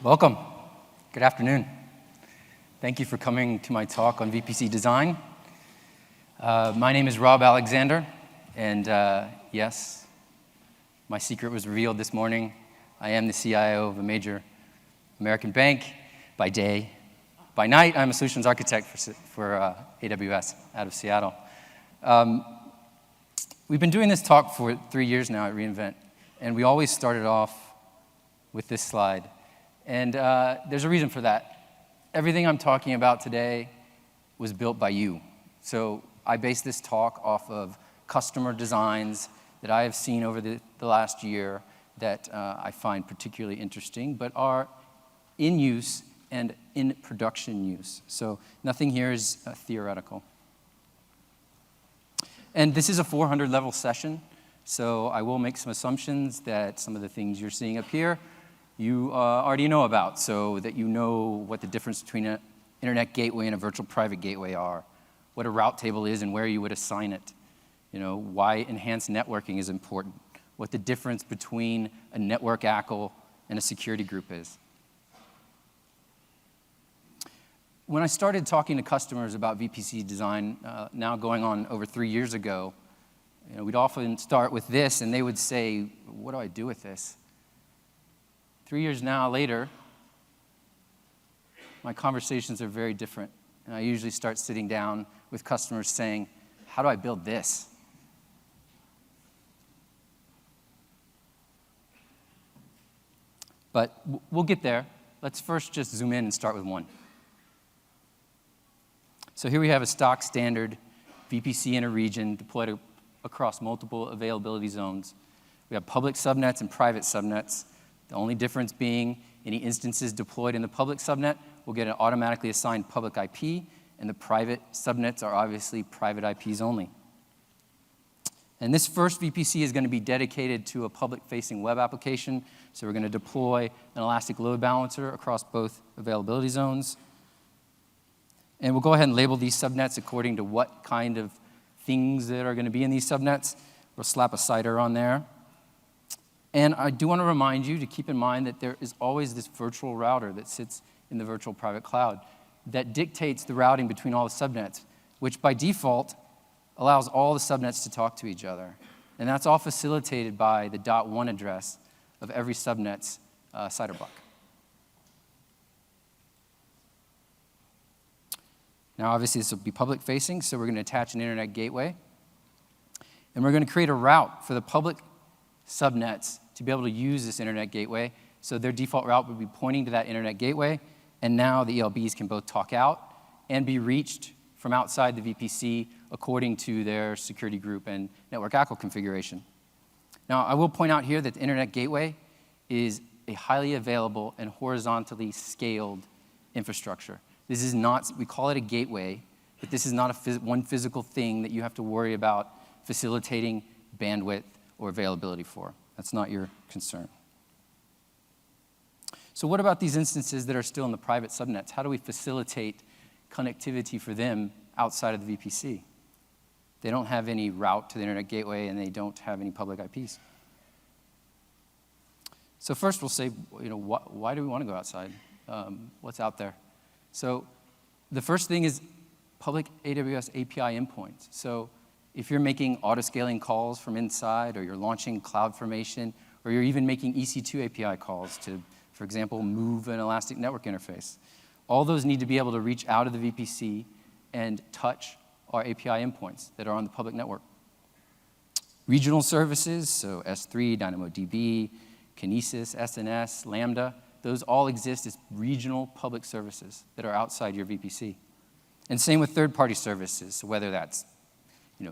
Welcome. Good afternoon. Thank you for coming to my talk on VPC design. My name is Rob Alexander, and yes, my secret was revealed this morning. I am the CIO of a major American bank by day. By night, I'm a solutions architect for AWS out of Seattle. We've been doing this talk for 3 years now at re:Invent, and we always started off with this slide. And there's a reason for that. Everything I'm talking about today was built by you. So I base this talk off of customer designs that I have seen over the last year that I find particularly interesting, but are in use and in production use. So nothing here is theoretical. And this is a 400-level session, so I will make some assumptions that some of the things you're seeing up here you already know about, so that you know what the difference between an internet gateway and a virtual private gateway are, what a route table is and where you would assign it, why enhanced networking is important, what the difference between a network ACL and a security group is. When I started talking to customers about VPC design, now going on over 3 years ago, we'd often start with this, and they would say, what do I do with this? 3 years now later, my conversations are very different. And I usually start sitting down with customers saying, how do I build this? But we'll get there. Let's first just zoom in and start with one. So here we have a stock standard VPC in a region deployed across multiple availability zones. We have public subnets and private subnets. The only difference being any instances deployed in the public subnet will get an automatically assigned public IP, and the private subnets are obviously private IPs only. And this first VPC is going to be dedicated to a public-facing web application, so we're going to deploy an elastic load balancer across both availability zones. And we'll go ahead and label these subnets according to what kind of things that are going to be in these subnets. We'll slap a CIDR on there. And I do want to remind you to keep in mind that there is always this virtual router that sits in the virtual private cloud that dictates the routing between all the subnets, which by default allows all the subnets to talk to each other. And that's all facilitated by the .1 address of every subnet's CIDR block. Now, obviously, this will be public-facing, so we're going to attach an internet gateway. And we're going to create a route for the public subnets to be able to use this internet gateway. So their default route would be pointing to that internet gateway, and now the ELBs can both talk out and be reached from outside the VPC according to their security group and network ACL configuration. Now, I will point out here that the internet gateway is a highly available and horizontally scaled infrastructure. This is not, we call it a gateway, but this is not one physical thing that you have to worry about facilitating bandwidth or availability for. That's not your concern. So what about these instances that are still in the private subnets? How do we facilitate connectivity for them outside of the VPC? They don't have any route to the internet gateway, and they don't have any public IPs. So first we'll say, why do we want to go outside? What's out there? So the first thing is public AWS API endpoints. So if you're making auto-scaling calls from inside, or you're launching CloudFormation, or you're even making EC2 API calls to, for example, move an elastic network interface, all those need to be able to reach out of the VPC and touch our API endpoints that are on the public network. Regional services, so S3, DynamoDB, Kinesis, SNS, Lambda, those all exist as regional public services that are outside your VPC. And same with third-party services, so whether that's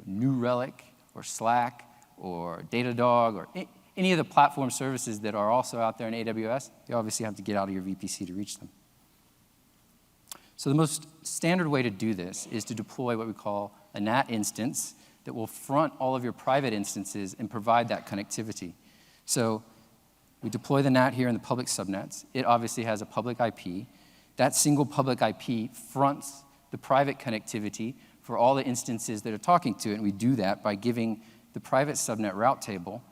New Relic or Slack or Datadog or any of the platform services that are also out there in AWS, you obviously have to get out of your VPC to reach them. So the most standard way to do this is to deploy what we call a NAT instance that will front all of your private instances and provide that connectivity. So we deploy the NAT here in the public subnets. It obviously has a public IP. That single public IP fronts the private connectivity for all the instances that are talking to it, and we do that by giving the private subnet route table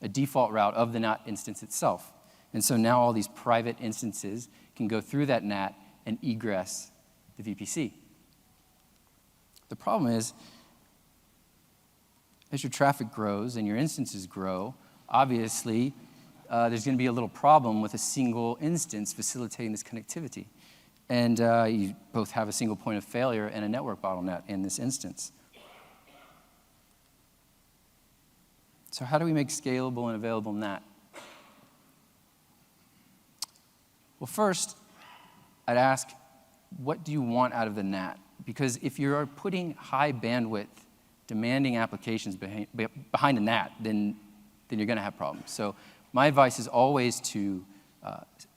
a default route of the NAT instance itself. And so now all these private instances can go through that NAT and egress the VPC. The problem is, as your traffic grows and your instances grow, obviously, there's going to be a little problem with a single instance facilitating this connectivity. And you both have a single point of failure and a network bottleneck in this instance. So how do we make scalable and available NAT? Well, first, I'd ask, what do you want out of the NAT? Because if you're putting high bandwidth, demanding applications behind a NAT, then you're going to have problems. So my advice is always to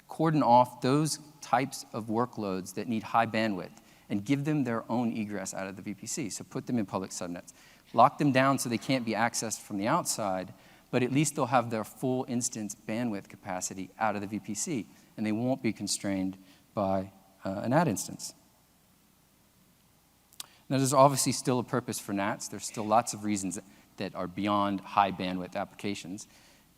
cordon off those types of workloads that need high bandwidth and give them their own egress out of the VPC. So put them in public subnets. Lock them down so they can't be accessed from the outside, but at least they'll have their full instance bandwidth capacity out of the VPC, and they won't be constrained by an NAT instance. Now, there's obviously still a purpose for NATs. There's still lots of reasons that are beyond high bandwidth applications.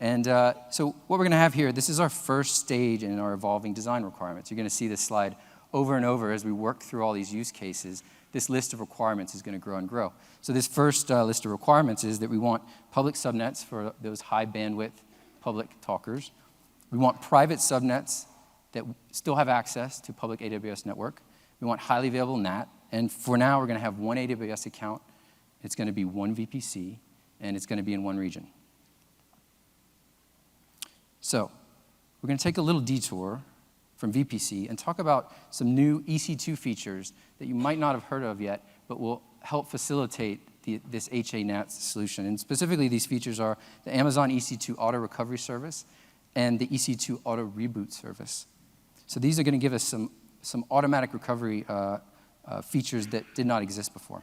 And so what we're going to have here, this is our first stage in our evolving design requirements. You're going to see this slide over and over as we work through all these use cases. This list of requirements is going to grow and grow. So this first list of requirements is that we want public subnets for those high bandwidth public talkers. We want private subnets that still have access to public AWS network. We want highly available NAT. And for now, we're going to have one AWS account. It's going to be one VPC, and it's going to be in one region. So we're going to take a little detour from VPC and talk about some new EC2 features that you might not have heard of yet, but will help facilitate this HA NAT solution. And specifically, these features are the Amazon EC2 Auto Recovery Service and the EC2 Auto Reboot Service. So these are going to give us some automatic recovery features that did not exist before.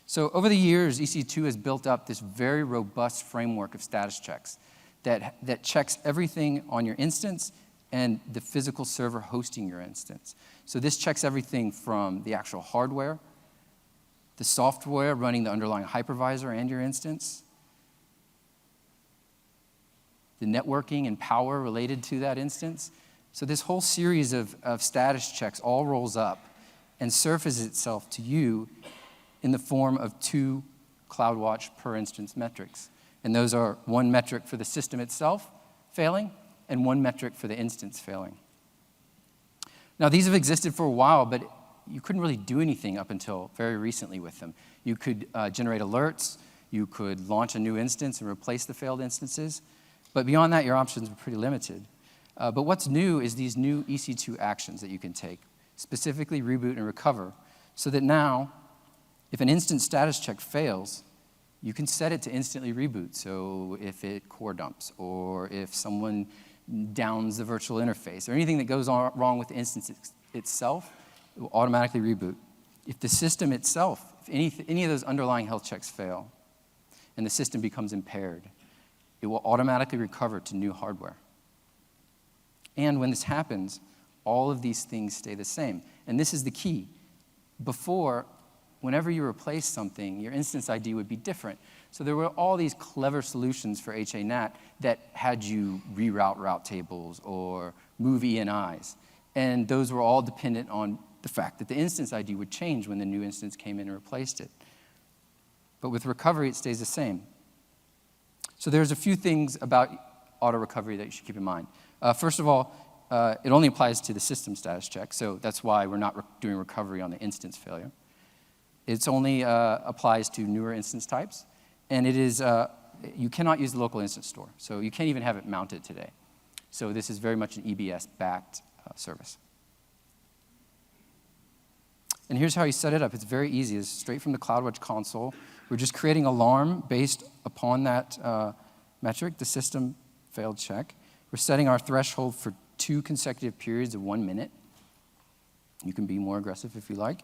So over the years, EC2 has built up this very robust framework of status checks that checks everything on your instance and the physical server hosting your instance. So this checks everything from the actual hardware, the software running the underlying hypervisor and your instance, the networking and power related to that instance. So this whole series of status checks all rolls up and surfaces itself to you in the form of 2 CloudWatch per instance metrics. And those are one metric for the system itself failing and one metric for the instance failing. Now, these have existed for a while, but you couldn't really do anything up until very recently with them. You could generate alerts, you could launch a new instance and replace the failed instances, but beyond that, your options were pretty limited. But what's new is these new EC2 actions that you can take, specifically reboot and recover, so that now, if an instance status check fails, you can set it to instantly reboot. So if it core dumps, or if someone downs the virtual interface, or anything that goes wrong with the instance itself, it will automatically reboot. If the system itself, if any of those underlying health checks fail, and the system becomes impaired, it will automatically recover to new hardware. And when this happens, all of these things stay the same. And this is the key. Before, whenever you replace something, your instance ID would be different. So there were all these clever solutions for HA NAT that had you reroute route tables or move ENIs. And those were all dependent on the fact that the instance ID would change when the new instance came in and replaced it. But with recovery, it stays the same. So there's a few things about auto recovery that you should keep in mind. First of all, it only applies to the system status check, so that's why we're not doing recovery on the instance failure. It only applies to newer instance types, and it is, you cannot use the local instance store, so you can't even have it mounted today. So this is very much an EBS-backed service. And here's how you set it up. It's very easy. It's straight from the CloudWatch console. We're just creating an alarm based upon that metric, the system failed check. We're setting our threshold for 2 consecutive periods of 1 minute. You can be more aggressive if you like.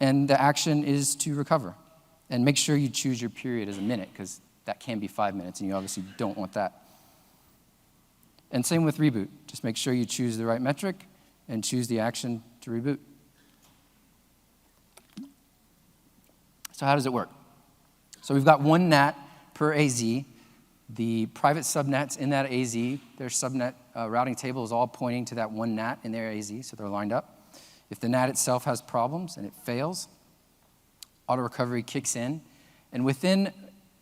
And the action is to recover. And make sure you choose your period as a minute, because that can be 5 minutes, and you obviously don't want that. And same with reboot. Just make sure you choose the right metric and choose the action to reboot. So how does it work? So we've got one NAT per AZ. The private subnets in that AZ, their subnet routing table is all pointing to that one NAT in their AZ, so they're lined up. If the NAT itself has problems and it fails, auto recovery kicks in, and within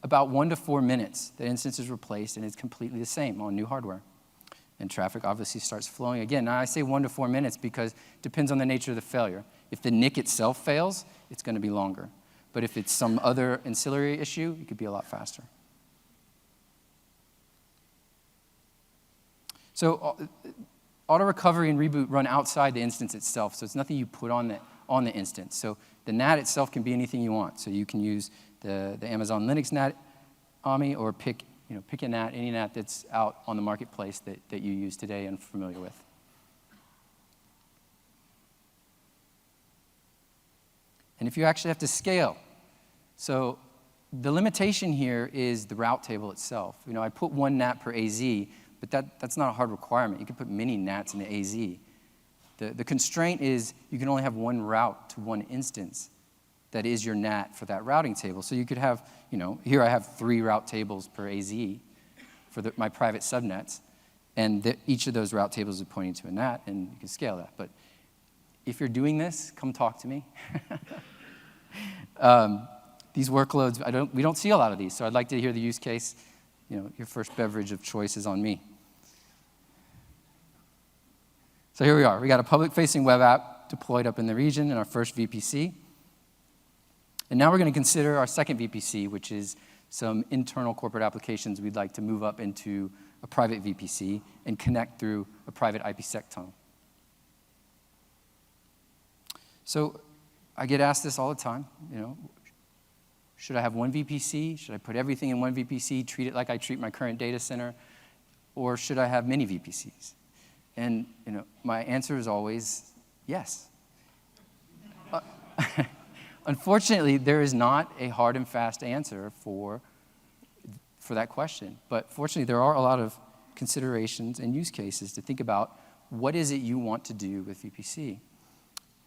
about 1 to 4 minutes, the instance is replaced and it's completely the same on new hardware. And traffic obviously starts flowing again. Now I say 1 to 4 minutes because it depends on the nature of the failure. If the NIC itself fails, it's going to be longer. But if it's some other ancillary issue, it could be a lot faster. So auto recovery and reboot run outside the instance itself, so it's nothing you put on the instance. So the NAT itself can be anything you want. So you can use the Amazon Linux NAT AMI or pick a NAT, any NAT that's out on the marketplace that you use today and familiar with. And if you actually have to scale, so the limitation here is the route table itself. I put 1 NAT per AZ, but that's not a hard requirement. You can put many NATs in the AZ. The constraint is you can only have 1 route to 1 instance that is your NAT for that routing table. So you could have, here I have 3 route tables per AZ for my private subnets, and each of those route tables is pointing to a NAT, and you can scale that. But if you're doing this, come talk to me. These workloads, we don't see a lot of these, so I'd like to hear the use case. Your first beverage of choice is on me. So here we are. We got a public-facing web app deployed up in the region in our first VPC. And now we're going to consider our second VPC, which is some internal corporate applications we'd like to move up into a private VPC and connect through a private IPsec tunnel. So I get asked this all the time, should I have 1 VPC? Should I put everything in 1 VPC, treat it like I treat my current data center? Or should I have many VPCs? And my answer is always yes. Unfortunately, there is not a hard and fast answer for that question. But fortunately, there are a lot of considerations and use cases to think about what is it you want to do with VPC.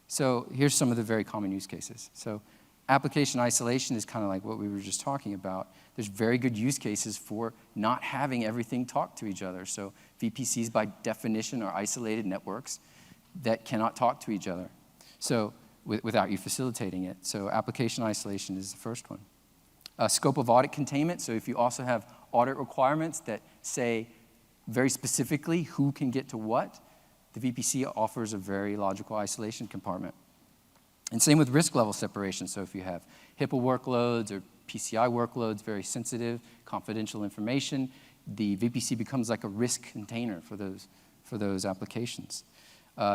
So here's some of the very common use cases. So application isolation is kind of like what we were just talking about. There's very good use cases for not having everything talk to each other. So VPCs by definition are isolated networks that cannot talk to each other. So without you facilitating it. So application isolation is the first one. Scope of audit containment. So if you also have audit requirements that say very specifically who can get to what, the VPC offers a very logical isolation compartment. And same with risk level separation. So if you have HIPAA workloads or PCI workloads, very sensitive, confidential information, the VPC becomes like a risk container for those applications.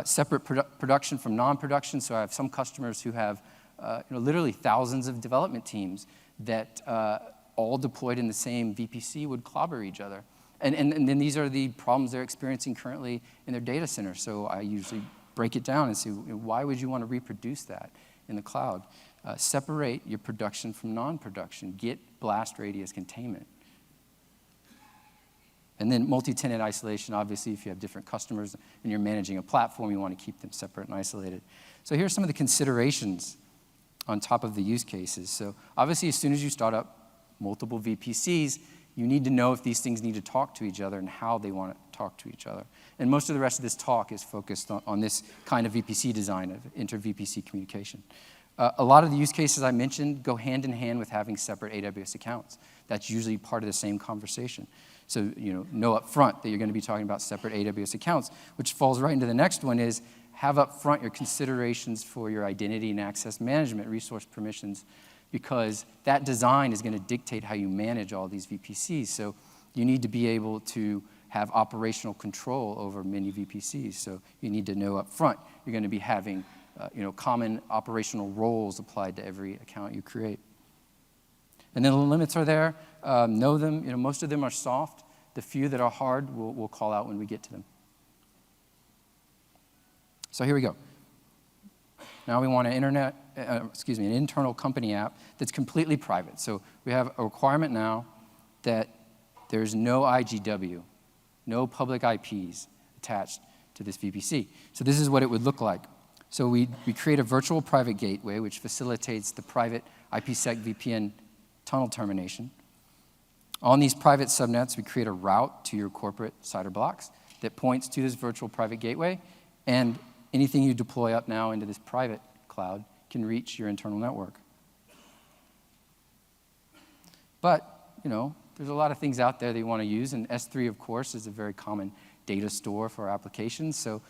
Separate production from non-production. So I have some customers who have literally thousands of development teams that all deployed in the same VPC would clobber each other. And then these are the problems they're experiencing currently in their data center. So I usually break it down and say, why would you want to reproduce that in the cloud? Separate your production from non-production. Get blast radius containment. And then multi-tenant isolation, obviously, if you have different customers and you're managing a platform, you want to keep them separate and isolated. So here's some of the considerations on top of the use cases. So obviously, as soon as you start up multiple VPCs, you need to know if these things need to talk to each other and how they want to talk to each other. And most of the rest of this talk is focused on this kind of VPC design of inter-VPC communication. A lot of the use cases I mentioned go hand in hand with having separate AWS accounts. That's usually part of the same conversation. So know up front that you're going to be talking about separate AWS accounts, which falls right into the next one is have up front your considerations for your identity and access management resource permissions, because that design is going to dictate how you manage all these VPCs. So you need to be able to have operational control over many VPCs. So you need to know up front you're going to be having common operational roles applied to every account you create. And then the limits are there. Know them. Most of them are soft. The few that are hard, we'll call out when we get to them. So here we go. Now we want an internal company app that's completely private. So we have a requirement now that there's no IGW, no public IPs attached to this VPC. So this is what it would look like. So we create a virtual private gateway, which facilitates the private IPsec VPN tunnel termination. On these private subnets, we create a route to your corporate CIDR blocks that points to this virtual private gateway, and anything you deploy up now into this private cloud can reach your internal network. But, there's a lot of things out there that you want to use, and S3, of course, is a very common data store for applications, so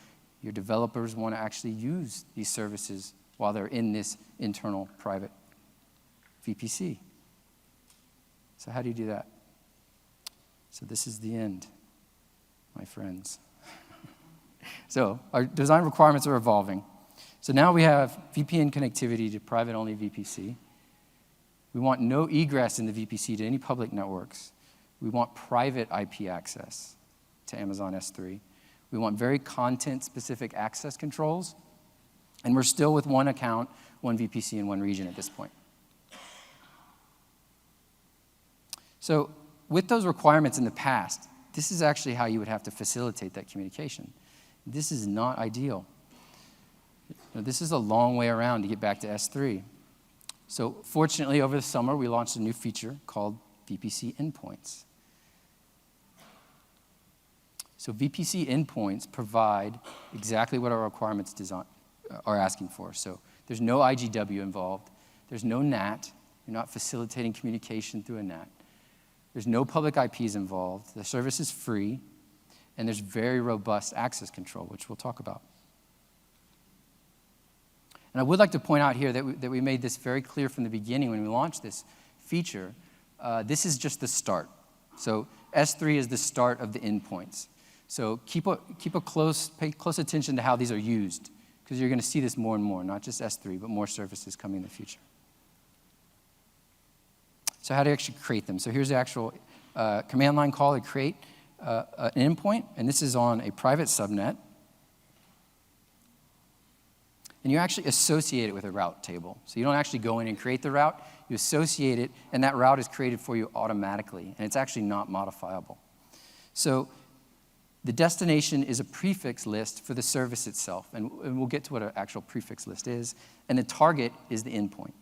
your developers want to actually use these services while they're in this internal private VPC. So how do you do that? So this is the end, my friends. So our design requirements are evolving. So now we have VPN connectivity to private-only VPC. We want no egress in the VPC to any public networks. We want private IP access to Amazon S3. We want very content-specific access controls. And we're still with one account, one VPC, and one region at this point. So with those requirements in the past, this is actually how you would have to facilitate that communication. This is not ideal. This is a long way around to get back to S3. So fortunately, over the summer, we launched a new feature called VPC endpoints. So VPC endpoints provide exactly what our requirements are asking for. So there's no IGW involved. There's no NAT. You're not facilitating communication through a NAT. There's no public IPs involved. The service is free. And there's very robust access control, which we'll talk about. And I would like to point out here that we made this very clear from the beginning when we launched this feature. This is just the start. So S3 is the start of the endpoints. So pay close attention to how these are used, because you're going to see this more and more, not just S3, but more services coming in the future. So how do you actually create them? So here's the actual command line call to create an endpoint, and this is on a private subnet. And you actually associate it with a route table. So you don't actually go in and create the route, you associate it, and that route is created for you automatically, and it's actually not modifiable. So the destination is a prefix list for the service itself, and we'll get to what an actual prefix list is, and the target is the endpoint.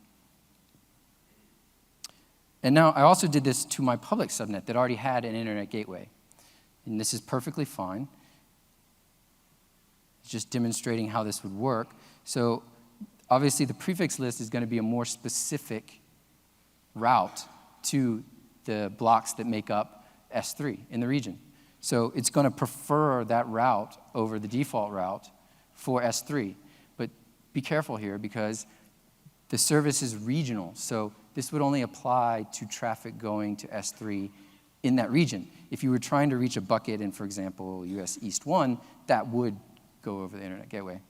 And now I also did this to my public subnet that already had an internet gateway, and this is perfectly fine. It's just demonstrating how this would work. So obviously the prefix list is going to be a more specific route to the blocks that make up S3 in the region. So it's going to prefer that route over the default route for S3. But be careful here because the service is regional. So this would only apply to traffic going to S3 in that region. If you were trying to reach a bucket in, for example, US East 1, that would go over the internet gateway.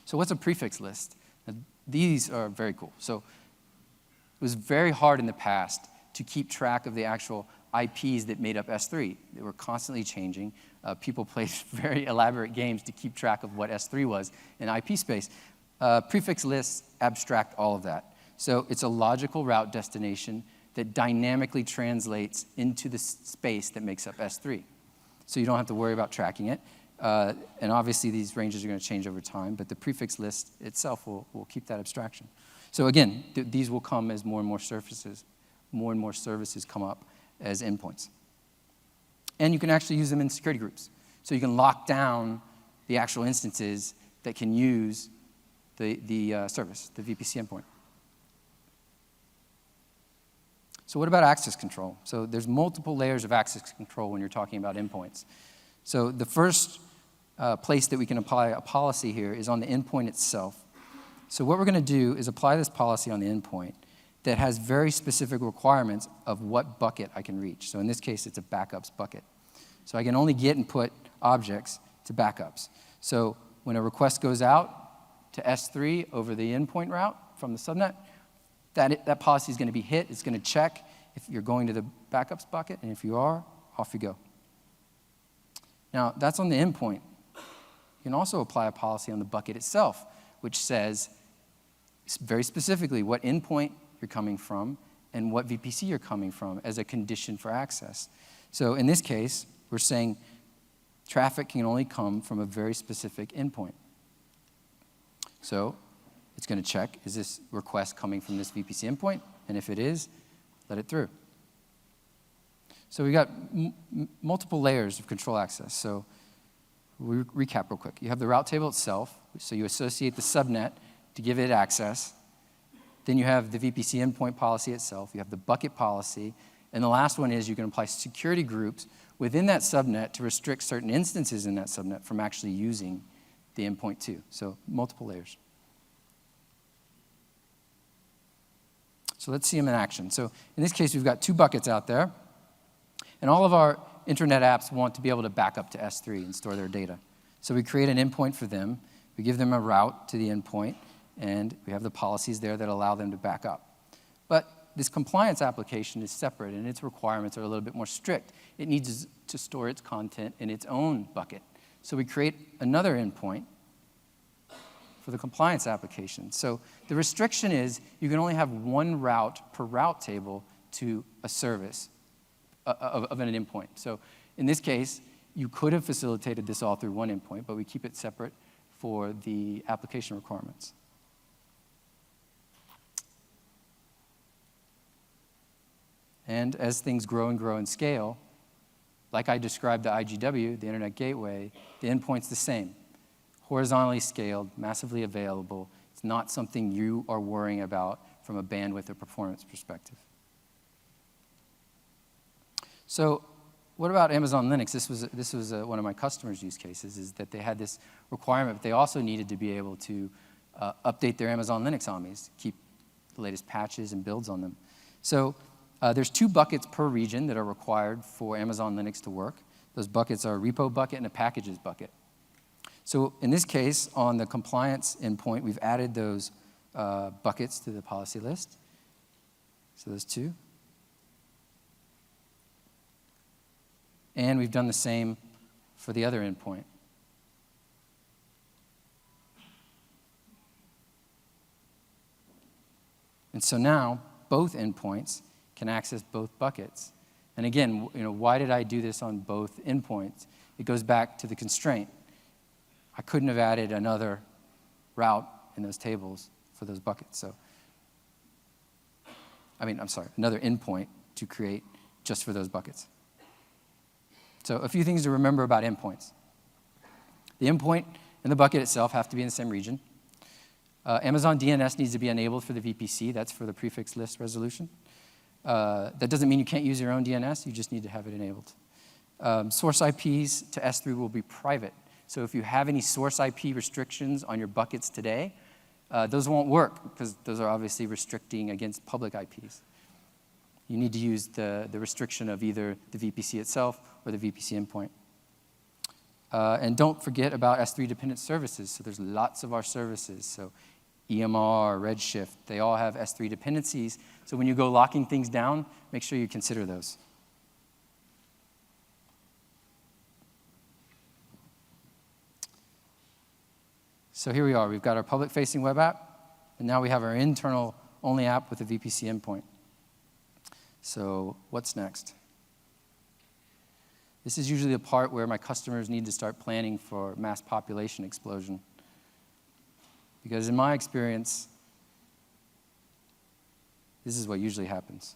So what's a prefix list? Now, these are very cool. So it was very hard in the past to keep track of the actual IPs that made up S3. They were constantly changing. People played very elaborate games to keep track of what S3 was in IP space. Prefix lists abstract all of that. So it's a logical route destination that dynamically translates into the space that makes up S3. So you don't have to worry about tracking it. And obviously, these ranges are going to change over time, but the prefix list itself will keep that abstraction. So again, these will come as more and more services come up as endpoints. And you can actually use them in security groups. So you can lock down the actual instances that can use the service, the VPC endpoint. So what about access control? So there's multiple layers of access control when you're talking about endpoints. So the first place that we can apply a policy here is on the endpoint itself. So what we're going to do is apply this policy on the endpoint that has very specific requirements of what bucket I can reach. So in this case, it's a backups bucket. So I can only get and put objects to backups. So when a request goes out to S3 over the endpoint route from the subnet, that policy is going to be hit. It's going to check if you're going to the backups bucket, and if you are, off you go. Now, that's on the endpoint. You can also apply a policy on the bucket itself, which says very specifically what endpoint you're coming from and what VPC you're coming from as a condition for access. So in this case, we're saying traffic can only come from a very specific endpoint. So it's going to check, is this request coming from this VPC endpoint? And if it is, let it through. So we got multiple layers of control access. So we recap real quick. You have the route table itself, so you associate the subnet to give it access. Then you have the VPC endpoint policy itself. You have the bucket policy. And the last one is you can apply security groups within that subnet to restrict certain instances in that subnet from actually using the endpoint too. So multiple layers. So let's see them in action. So in this case, we've got 2 buckets out there. And all of our internet apps want to be able to back up to S3 and store their data. So we create an endpoint for them. We give them a route to the endpoint. And we have the policies there that allow them to back up. But this compliance application is separate, and its requirements are a little bit more strict. It needs to store its content in its own bucket. So we create another endpoint for the compliance application. So the restriction is you can only have 1 route per route table to a service of an endpoint. So in this case, you could have facilitated this all through one endpoint, but we keep it separate for the application requirements. And as things grow and scale, like I described the IGW, the Internet Gateway, the endpoint's the same. Horizontally scaled, massively available. It's not something you are worrying about from a bandwidth or performance perspective. So what about Amazon Linux? This was one of my customers' use cases, is that they had this requirement, but they also needed to be able to update their Amazon Linux AMIs, keep the latest patches and builds on them. So there's 2 buckets per region that are required for Amazon Linux to work. Those buckets are a repo bucket and a packages bucket. So in this case, on the compliance endpoint, we've added those buckets to the policy list. So those 2. And we've done the same for the other endpoint. And so now, both endpoints can access both buckets. And again, why did I do this on both endpoints? It goes back to the constraint. I couldn't have added another route in those tables for those buckets. So, another endpoint to create just for those buckets. So a few things to remember about endpoints. The endpoint and the bucket itself have to be in the same region. Amazon DNS needs to be enabled for the VPC. That's for the prefix list resolution. That doesn't mean you can't use your own DNS. You just need to have it enabled. Source IPs to S3 will be private. So if you have any source IP restrictions on your buckets today, those won't work because those are obviously restricting against public IPs. You need to use the restriction of either the VPC itself or the VPC endpoint. And don't forget about S3 dependent services. So there's lots of our services. So EMR, Redshift, they all have S3 dependencies. So when you go locking things down, make sure you consider those. So here we are. We've got our public-facing web app, and now we have our internal-only app with a VPC endpoint. So what's next? This is usually the part where my customers need to start planning for mass population explosion. Because in my experience, this is what usually happens.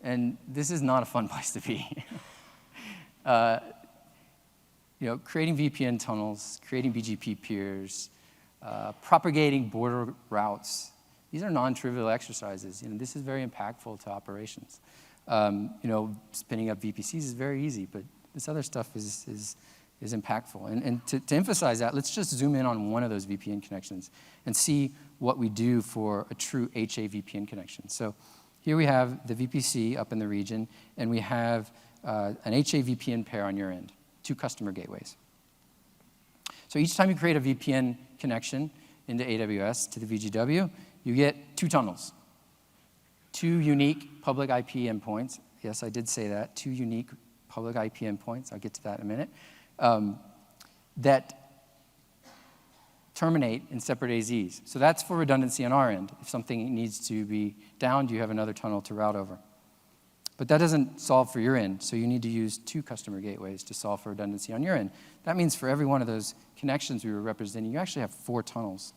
And this is not a fun place to be. Creating VPN tunnels, creating BGP peers, propagating border routes, these are non-trivial exercises. This is very impactful to operations. Spinning up VPCs is very easy, but this other stuff is impactful. And to emphasize that, let's just zoom in on one of those VPN connections and see what we do for a true HA VPN connection. So here we have the VPC up in the region, and we have an HA VPN pair on your end, 2 customer gateways. So each time you create a VPN connection into AWS to the VGW, you get 2 tunnels, 2 unique public IP endpoints. Yes, I did say that, 2 unique public IP endpoints. I'll get to that in a minute. That terminate in separate AZs. So that's for redundancy on our end. If something needs to be downed, you have another tunnel to route over. But that doesn't solve for your end, so you need to use 2 customer gateways to solve for redundancy on your end. That means for every one of those connections we were representing, you actually have 4 tunnels.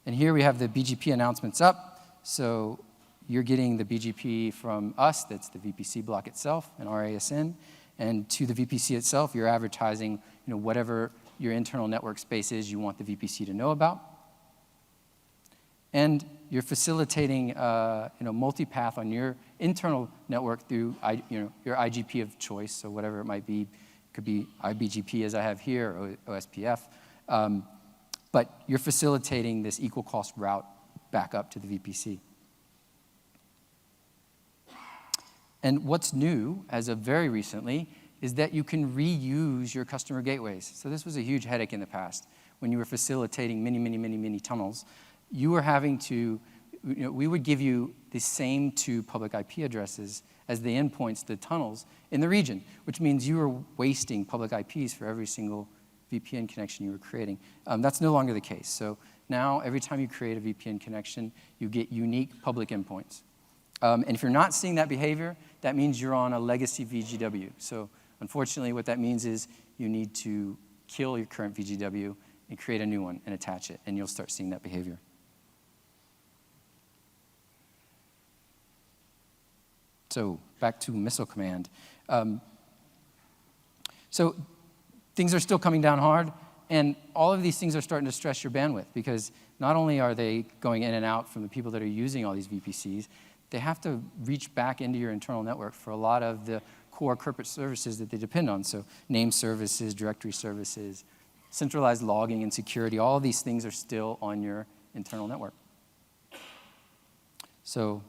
And here we have the BGP announcements up, so you're getting the BGP from us, that's the VPC block itself, and our ASN, and to the VPC itself, you're advertising whatever your internal network space is you want the VPC to know about. And you're facilitating multipath on your internal network through your IGP of choice, so whatever it might be. It could be IBGP as I have here, or OSPF. But you're facilitating this equal cost route back up to the VPC. And what's new, as of very recently, is that you can reuse your customer gateways. So this was a huge headache in the past. When you were facilitating many tunnels, you were having to, we would give you the same 2 public IP addresses as the endpoints, the tunnels, in the region, which means you were wasting public IPs for every single VPN connection you were creating. That's no longer the case. So now, every time you create a VPN connection, you get unique public endpoints. And if you're not seeing that behavior, that means you're on a legacy VGW. So unfortunately, what that means is you need to kill your current VGW and create a new one and attach it, and you'll start seeing that behavior. So back to missile command. So things are still coming down hard, and all of these things are starting to stress your bandwidth, because not only are they going in and out from the people that are using all these VPCs, they have to reach back into your internal network for a lot of the core corporate services that they depend on. So name services, directory services, centralized logging and security, all of these things are still on your internal network. So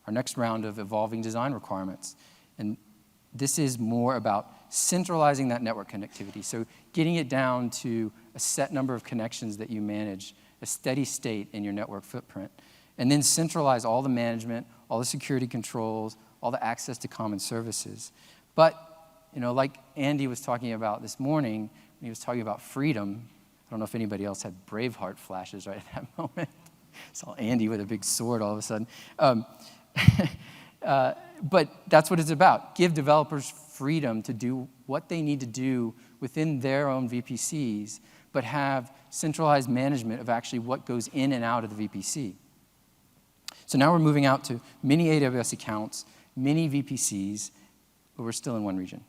our next round of evolving design requirements. And this is more about centralizing that network connectivity. So getting it down to a set number of connections that you manage, a steady state in your network footprint. And then centralize all the management, all the security controls, all the access to common services. But, like Andy was talking about this morning, when he was talking about freedom, I don't know if anybody else had Braveheart flashes right at that moment. Saw Andy with a big sword all of a sudden. But that's what it's about. Give developers freedom to do what they need to do within their own VPCs, but have centralized management of actually what goes in and out of the VPC. So now we're moving out to many AWS accounts, many VPCs, but we're still in one region.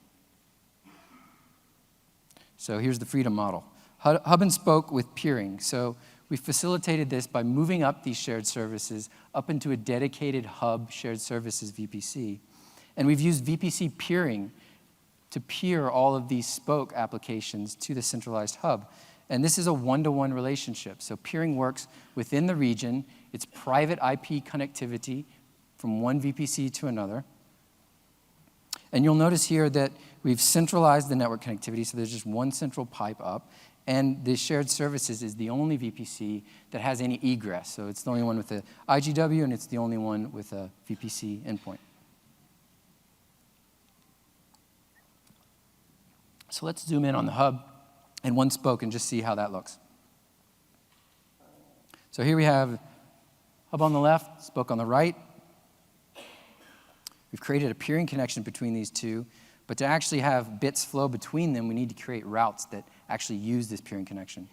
So here's the freedom model. Hub and spoke with peering. So we facilitated this by moving up these shared services up into a dedicated hub shared services VPC. And we've used VPC peering to peer all of these spoke applications to the centralized hub. And this is a one-to-one relationship. So peering works within the region. It's private IP connectivity from one VPC to another. And you'll notice here that we've centralized the network connectivity, so there's just one central pipe up. And the shared services is the only VPC that has any egress. So it's the only one with the IGW, and it's the only one with a VPC endpoint. So let's zoom in on the hub and one spoke and just see how that looks. So here we have hub on the left, spoke on the right. We've created a peering connection between these two, but to actually have bits flow between them, we need to create routes that actually use this peering connection.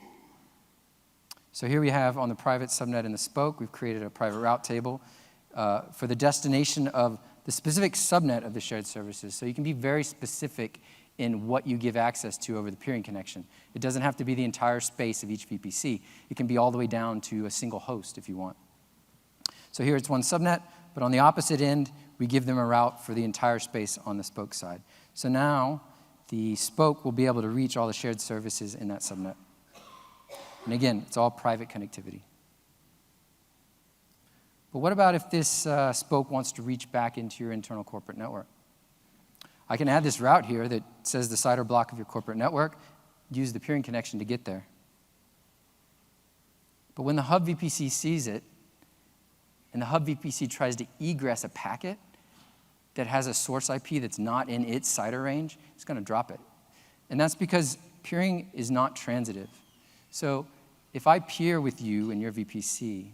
So here we have on the private subnet in the spoke, we've created a private route table for the destination of the specific subnet of the shared services. So you can be very specific in what you give access to over the peering connection. It doesn't have to be the entire space of each VPC. It can be all the way down to a single host if you want. So here it's one subnet, but on the opposite end, we give them a route for the entire space on the spoke side. So now the spoke will be able to reach all the shared services in that subnet. And again, it's all private connectivity. But what about if this spoke wants to reach back into your internal corporate network? I can add this route here that says the CIDR block of your corporate network, use the peering connection to get there. But when the hub VPC sees it, and the hub VPC tries to egress a packet that has a source IP that's not in its CIDR range, it's going to drop it. And that's because peering is not transitive. So if I peer with you in your VPC,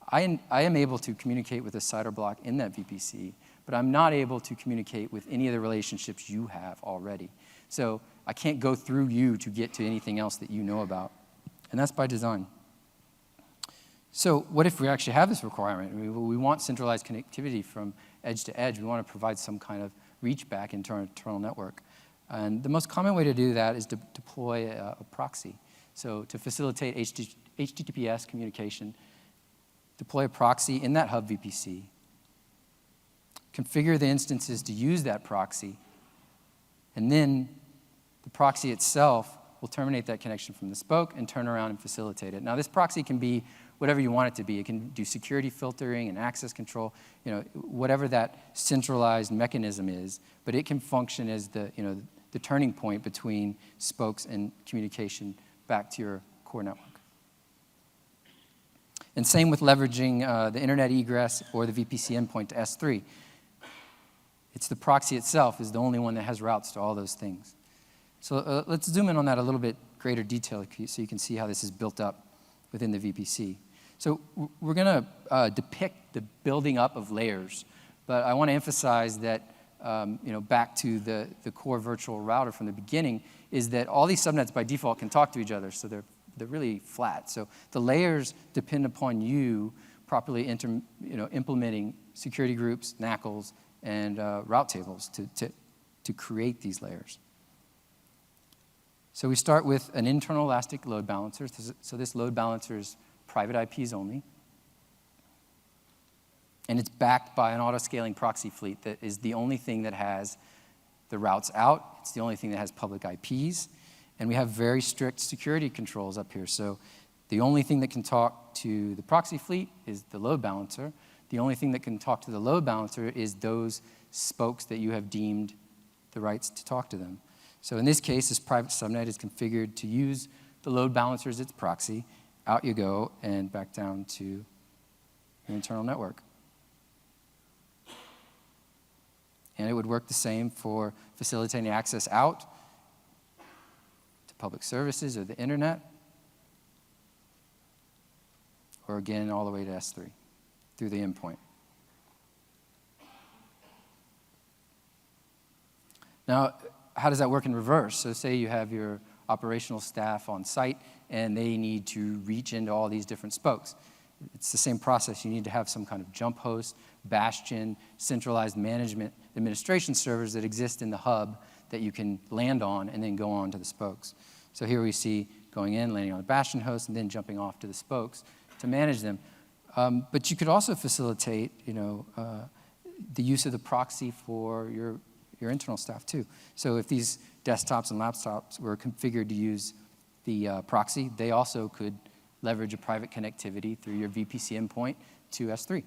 I am able to communicate with a CIDR block in that VPC, but I'm not able to communicate with any of the relationships you have already. So I can't go through you to get to anything else that you know about. And that's by design. So what if we actually have this requirement? We want centralized connectivity from edge to edge. We want to provide some kind of reach back into our internal network. And the most common way to do that is to deploy a proxy. So to facilitate HTTPS communication, deploy a proxy in that hub VPC, configure the instances to use that proxy, and then the proxy itself will terminate that connection from the spoke and turn around and facilitate it. Now, this proxy can be whatever you want it to be. It can do security filtering and access control, whatever that centralized mechanism is, but it can function as the turning point between spokes and communication back to your core network. And same with leveraging the internet egress or the VPC endpoint to S3. It's the proxy itself is the only one that has routes to all those things. So let's zoom in on that a little bit greater detail so you can see how this is built up within the VPC. So we're going to depict the building up of layers, but I want to emphasize that back to the core virtual router from the beginning is that all these subnets by default can talk to each other, so they're really flat. So the layers depend upon you properly implementing security groups, NACLs, and route tables to create these layers. So we start with an internal elastic load balancer. So this load balancer is private IPs only. And it's backed by an auto-scaling proxy fleet that is the only thing that has the routes out. It's the only thing that has public IPs. And we have very strict security controls up here. So the only thing that can talk to the proxy fleet is the load balancer. The only thing that can talk to the load balancer is those spokes that you have deemed the rights to talk to them. So in this case, this private subnet is configured to use the load balancer as its proxy. Out you go and back down to your internal network. And it would work the same for facilitating access out to public services or the internet, or again, all the way to S3 through the endpoint. Now, how does that work in reverse? So say you have your operational staff on site and they need to reach into all these different spokes. It's the same process. You need to have some kind of jump host, bastion, centralized management administration servers that exist in the hub that you can land on and then go on to the spokes. So here we see going in, landing on the bastion host, and then jumping off to the spokes to manage them. But you could also facilitate, the use of the proxy for your internal staff too. So if these desktops and laptops were configured to use the proxy, they also could leverage a private connectivity through your VPC endpoint to S3.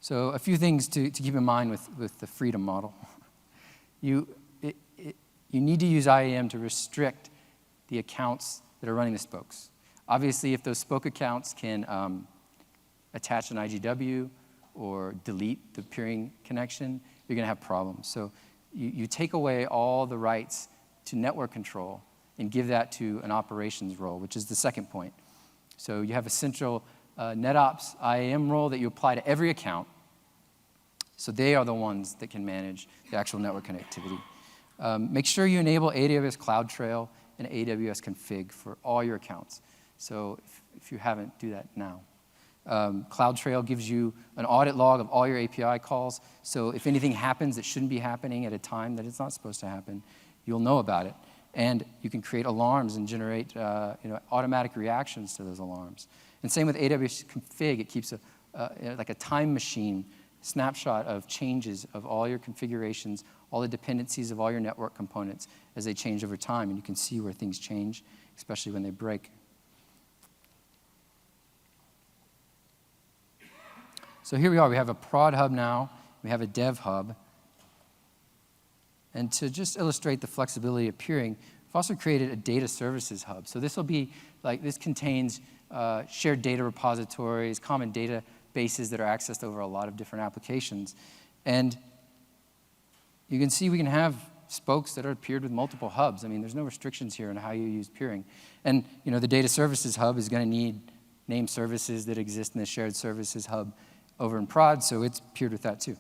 So a few things to keep in mind with the freedom model. You need to use IAM to restrict the accounts that are running the spokes. Obviously, if those spoke accounts can attach an IGW or delete the peering connection, you're going to have problems. So you take away all the rights to network control and give that to an operations role, which is the second point. So you have a central NetOps IAM role that you apply to every account. So they are the ones that can manage the actual network connectivity. Make sure you enable AWS CloudTrail and AWS config for all your accounts. So if you haven't, do that now. CloudTrail gives you an audit log of all your API calls. So if anything happens that shouldn't be happening at a time that it's not supposed to happen, you'll know about it. And you can create alarms and generate automatic reactions to those alarms. And same with AWS config. It keeps like a time machine snapshot of changes of all your configurations, all the dependencies of all your network components as they change over time. And you can see where things change, especially when they break. So here we are. We have a prod hub now. We have a dev hub. And to just illustrate the flexibility of peering, we've also created a data services hub. So this will be like, this contains shared data repositories, common databases that are accessed over a lot of different applications. And you can see we can have spokes that are peered with multiple hubs. I mean, there's no restrictions here on how you use peering. And the data services hub is going to need named services that exist in the shared services hub over in prod, so it's peered with that too.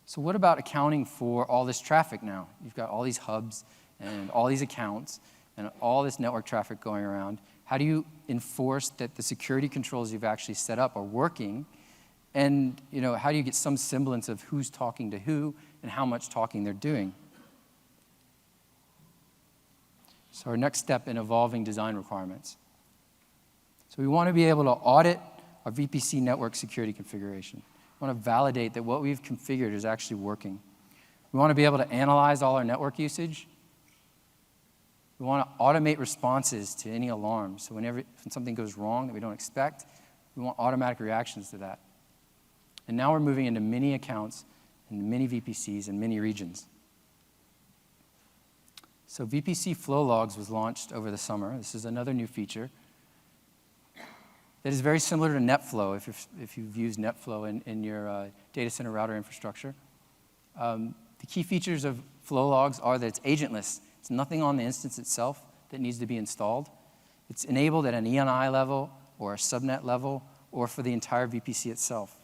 So what about accounting for all this traffic now? You've got all these hubs, and all these accounts and all this network traffic going around, how do you enforce that the security controls you've actually set up are working? And how do you get some semblance of who's talking to who and how much talking they're doing? So our next step in evolving design requirements. So we want to be able to audit our VPC network security configuration. We want to validate that what we've configured is actually working. We want to be able to analyze all our network usage. We want to automate responses to any alarms. So when something goes wrong that we don't expect, we want automatic reactions to that. And now we're moving into many accounts and many VPCs and many regions. So VPC flow logs was launched over the summer. This is another new feature that is very similar to NetFlow if you've used NetFlow in your data center router infrastructure. The key features of flow logs are that it's agentless. It's nothing on the instance itself that needs to be installed. It's enabled at an ENI level or a subnet level or for the entire VPC itself.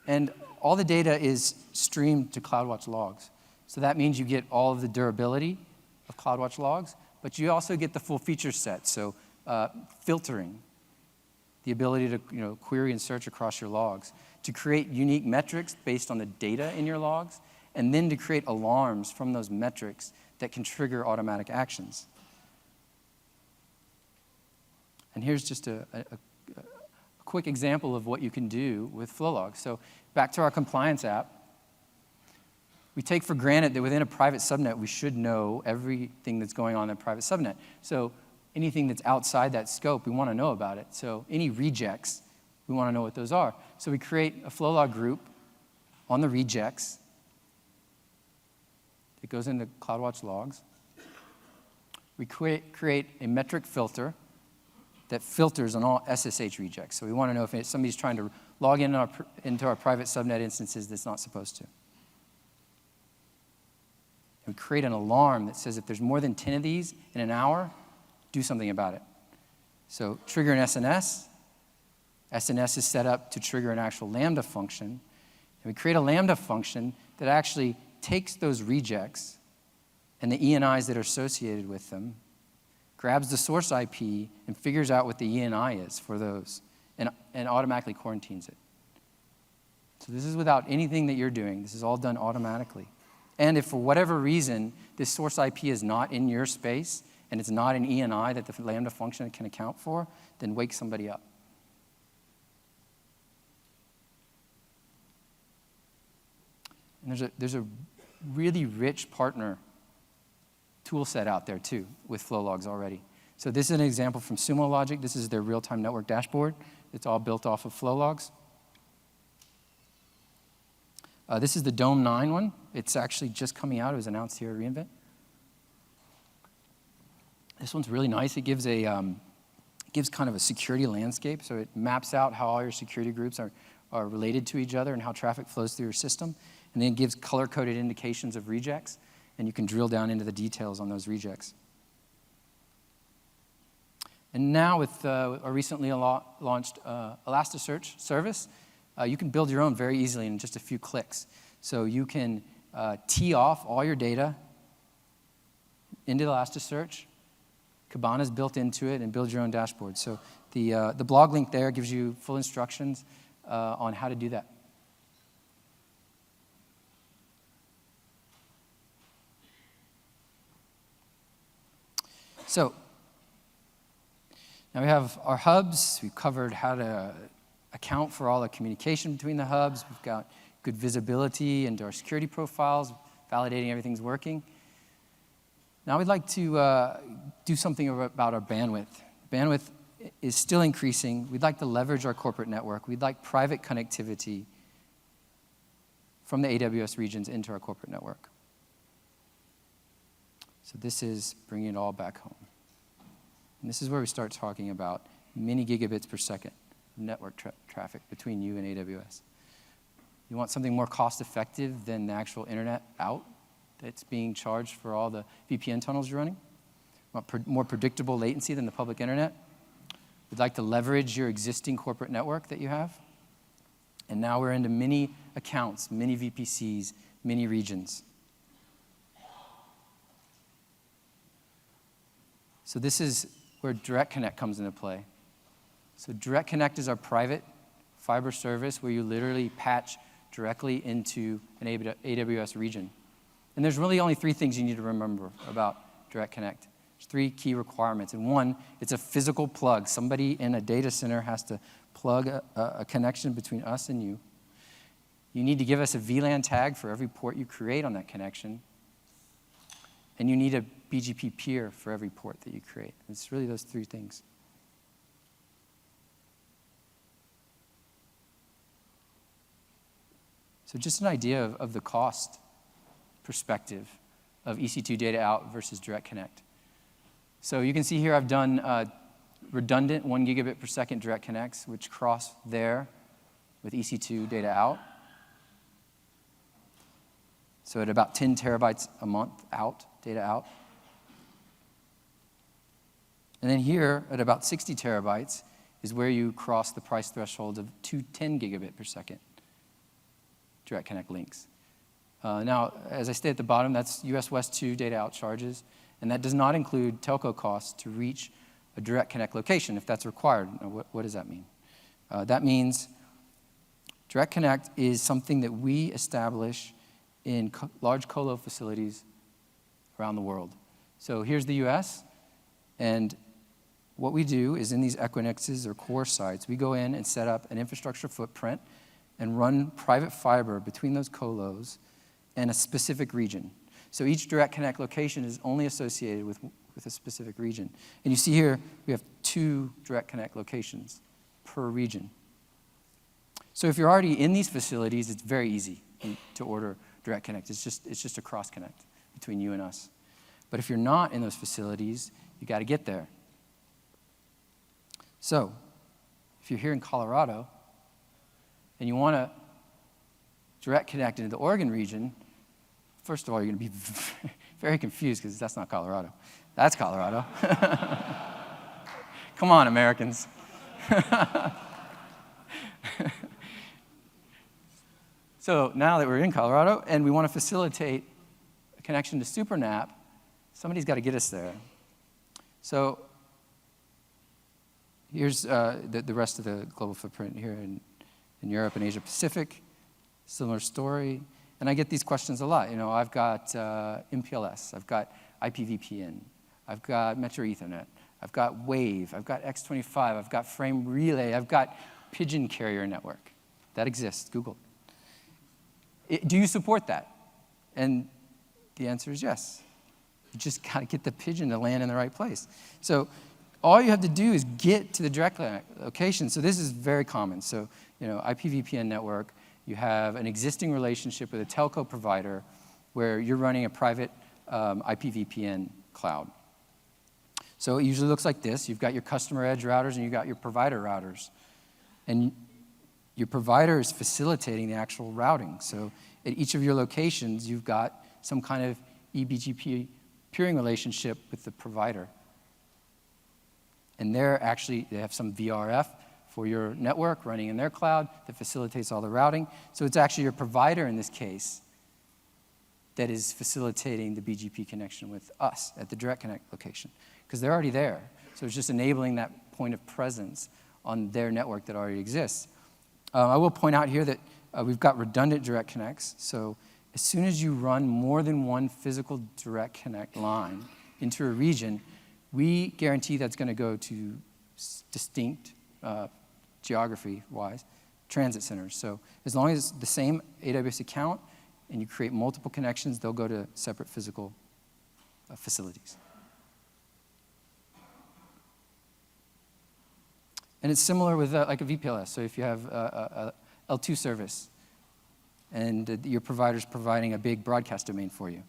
And all the data is streamed to CloudWatch logs. So that means you get all of the durability of CloudWatch logs, but you also get the full feature set. So filtering, the ability to query and search across your logs, to create unique metrics based on the data in your logs, and then to create alarms from those metrics that can trigger automatic actions. And here's just a quick example of what you can do with flow logs. So back to our compliance app, we take for granted that within a private subnet, we should know everything that's going on in a private subnet. So anything that's outside that scope, we want to know about it. So any rejects, we want to know what those are. So we create a flow log group on the rejects. It goes into CloudWatch logs. We create a metric filter that filters on all SSH rejects. So we want to know if somebody's trying to log into our private subnet instances that's not supposed to. And we create an alarm that says if there's more than 10 of these in an hour, do something about it. So trigger an SNS. SNS is set up to trigger an actual Lambda function. And we create a Lambda function that actually takes those rejects and the ENIs that are associated with them, grabs the source IP, and figures out what the ENI is for those, and automatically quarantines it. So this is without anything that you're doing. This is all done automatically. And if for whatever reason this source IP is not in your space, and it's not an ENI that the Lambda function can account for, then wake somebody up. And there's a really rich partner tool set out there too with flow logs already. So this is an example from Sumo Logic. This is their real-time network dashboard. It's all built off of flow logs. This is the Dome 9 one. It's actually just coming out. It was announced here at reInvent. This one's really nice. It gives kind of a security landscape. So it maps out how all your security groups are related to each other and how traffic flows through your system. And then it gives color-coded indications of rejects, and you can drill down into the details on those rejects. And now with our recently launched Elasticsearch service, you can build your own very easily in just a few clicks. So you can tee off all your data into Elasticsearch. Kibana's built into it, and build your own dashboard. So the blog link there gives you full instructions on how to do that. So now we have our hubs. We've covered how to account for all the communication between the hubs. We've got good visibility into our security profiles, validating everything's working. Now we'd like to do something about our bandwidth. Bandwidth is still increasing. We'd like to leverage our corporate network. We'd like private connectivity from the AWS regions into our corporate network. So this is bringing it all back home. And this is where we start talking about many gigabits per second of network traffic between you and AWS. You want something more cost-effective than the actual internet out that's being charged for all the VPN tunnels you're running? You want more predictable latency than the public internet? We'd like to leverage your existing corporate network that you have. And now we're into many accounts, many VPCs, many regions. So this is where Direct Connect comes into play. So Direct Connect is our private fiber service where you literally patch directly into an AWS region. And there's really only 3 things you need to remember about Direct Connect. There's 3 key requirements. And one, it's a physical plug. Somebody in a data center has to plug a connection between us and you. You need to give us a VLAN tag for every port you create on that connection. And you need a BGP peer for every port that you create. It's really those 3 things. So just an idea of the cost perspective of EC2 data out versus Direct Connect. So you can see here I've done redundant 1 gigabit per second Direct Connects, which cross there with EC2 data out. So at about 10 terabytes a month out, data out. And then here at about 60 terabytes is where you cross the price threshold of 210 gigabit per second Direct Connect links. Now, as I say at the bottom, that's US West 2 data out charges, and that does not include telco costs to reach a Direct Connect location if that's required. Now, what does that mean? That means Direct Connect is something that we establish in large colo facilities around the world. So here's the US, and what we do is in these Equinixes or core sites, we go in and set up an infrastructure footprint and run private fiber between those colos and a specific region. So each Direct Connect location is only associated with a specific region. And you see here, we have 2 Direct Connect locations per region. So if you're already in these facilities, it's very easy to order Direct Connect. It's just a cross connect between you and us. But if you're not in those facilities, you got to get there. So if you're here in Colorado and you want to Direct Connect into the Oregon region, first of all, you're going to be very confused because that's not Colorado. That's Colorado. Come on, Americans. So now that we're in Colorado and we want to facilitate a connection to SuperNAP, somebody's got to get us there. So here's the rest of the global footprint here in Europe and Asia Pacific. Similar story. And I get these questions a lot. You know, I've got MPLS, I've got IPVPN, I've got Metro Ethernet, I've got Wave, I've got X25, I've got Frame Relay, I've got Pigeon Carrier Network. That exists, Google. Do you support that? And the answer is yes. You just got to get the pigeon to land in the right place. So all you have to do is get to the direct location. So this is very common. So, you know, IPVPN network, you have an existing relationship with a telco provider where you're running a private IPVPN cloud. So it usually looks like this. You've got your customer edge routers and you've got your provider routers. And your provider is facilitating the actual routing. So at each of your locations, you've got some kind of eBGP peering relationship with the provider. And they have some VRF for your network running in their cloud that facilitates all the routing. So it's actually your provider in this case that is facilitating the BGP connection with us at the Direct Connect location, because they're already there. So it's just enabling that point of presence on their network that already exists. I will point out here that we've got redundant Direct Connects. So as soon as you run more than one physical Direct Connect line into a region, we guarantee that's going to go to distinct, geography-wise, transit centers. So as long as it's the same AWS account and you create multiple connections, they'll go to separate physical facilities. And it's similar with like a VPLS. So if you have a L2 service and your provider's providing a big broadcast domain for you,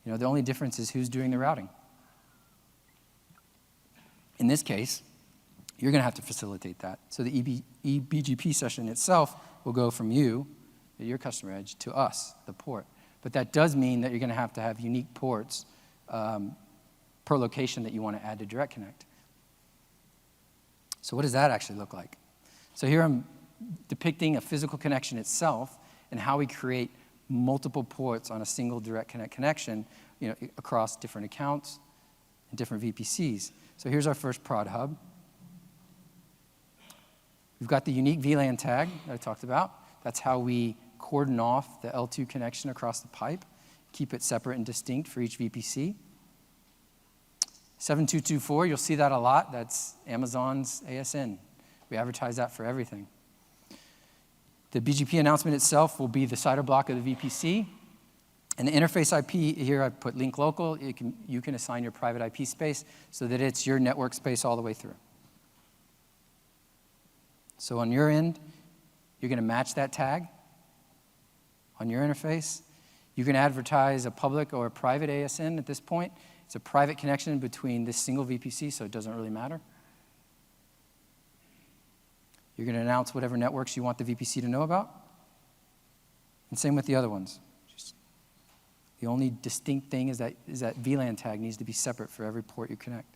you know, the only difference is who's doing the routing. In this case, you're going to have to facilitate that. So the eBGP session itself will go from you, your customer edge, to us, the port. But that does mean that you're going to have unique ports per location that you want to add to Direct Connect. So what does that actually look like? So here I'm depicting a physical connection itself and how we create multiple ports on a single Direct Connect connection, you know, across different accounts and different VPCs. So here's our first prod hub. We've got the unique VLAN tag that I talked about. That's how we cordon off the L2 connection across the pipe, keep it separate and distinct for each VPC. 7224, you'll see that a lot. That's Amazon's ASN. We advertise that for everything. The BGP announcement itself will be the CIDR block of the VPC. And the interface IP, here I put link local. You can assign your private IP space so that it's your network space all the way through. So on your end, you're going to match that tag on your interface. You can advertise a public or a private ASN at this point. It's a private connection between this single VPC, so it doesn't really matter. You're going to announce whatever networks you want the VPC to know about. And same with the other ones. Just the only distinct thing is that VLAN tag needs to be separate for every port you connect.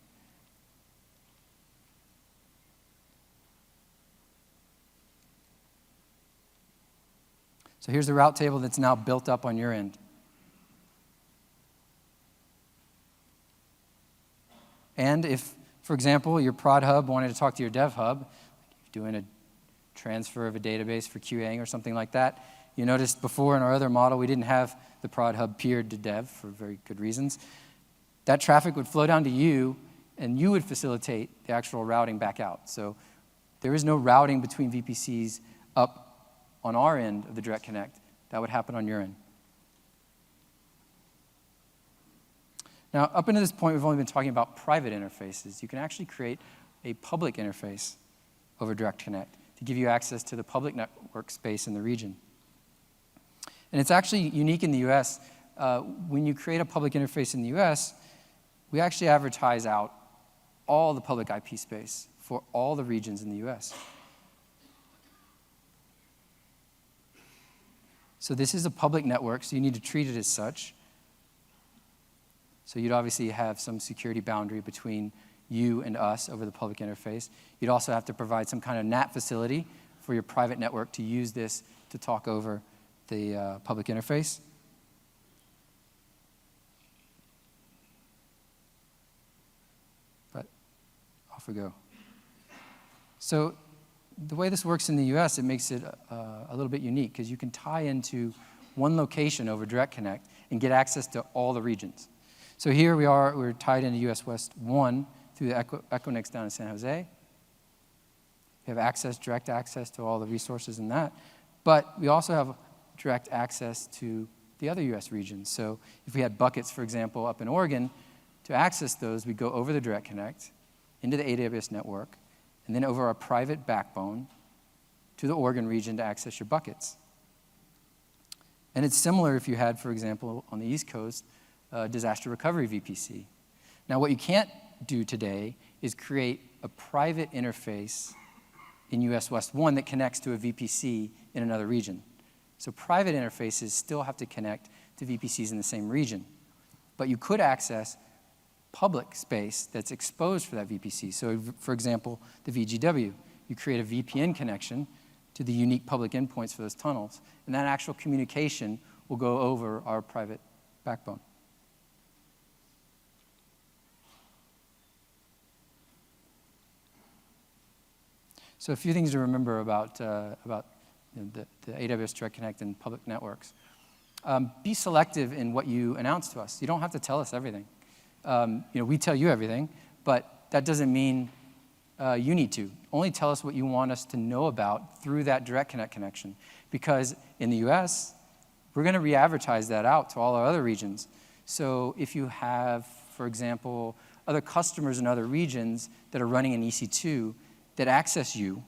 So here's the route table that's now built up on your end. And if, for example, your prod hub wanted to talk to your dev hub, doing a transfer of a database for QAing or something like that, you noticed before in our other model we didn't have the prod hub peered to dev for very good reasons. That traffic would flow down to you, and you would facilitate the actual routing back out. So there is no routing between VPCs up on our end of the Direct Connect. That would happen on your end. Now, up until this point, we've only been talking about private interfaces. You can actually create a public interface over Direct Connect to give you access to the public network space in the region. And it's actually unique in the US. When you create a public interface in the US, we actually advertise out all the public IP space for all the regions in the US. So this is a public network, so you need to treat it as such. So you'd obviously have some security boundary between you and us over the public interface. You'd also have to provide some kind of NAT facility for your private network to use this to talk over the public interface. But off we go. So the way this works in the US, it makes it a little bit unique because you can tie into one location over Direct Connect and get access to all the regions. So here we're tied into US West 1 through the Equinix down in San Jose. We have direct access to all the resources in that. But we also have direct access to the other US regions. So if we had buckets, for example, up in Oregon, to access those, we go over the Direct Connect into the AWS network, and then over our private backbone to the Oregon region to access your buckets. And it's similar if you had, for example, on the East Coast, disaster recovery VPC. Now, what you can't do today is create a private interface in US West 1 that connects to a VPC in another region. So private interfaces still have to connect to VPCs in the same region. But you could access public space that's exposed for that VPC. So for example, the VGW, you create a VPN connection to the unique public endpoints for those tunnels, and that actual communication will go over our private backbone. So a few things to remember about the AWS Direct Connect and public networks. Be selective in what you announce to us. You don't have to tell us everything. We tell you everything, but that doesn't mean you need to. Only tell us what you want us to know about through that Direct Connect connection. Because in the US, we're going to re-advertise that out to all our other regions. So if you have, for example, other customers in other regions that are running an EC2 that access you,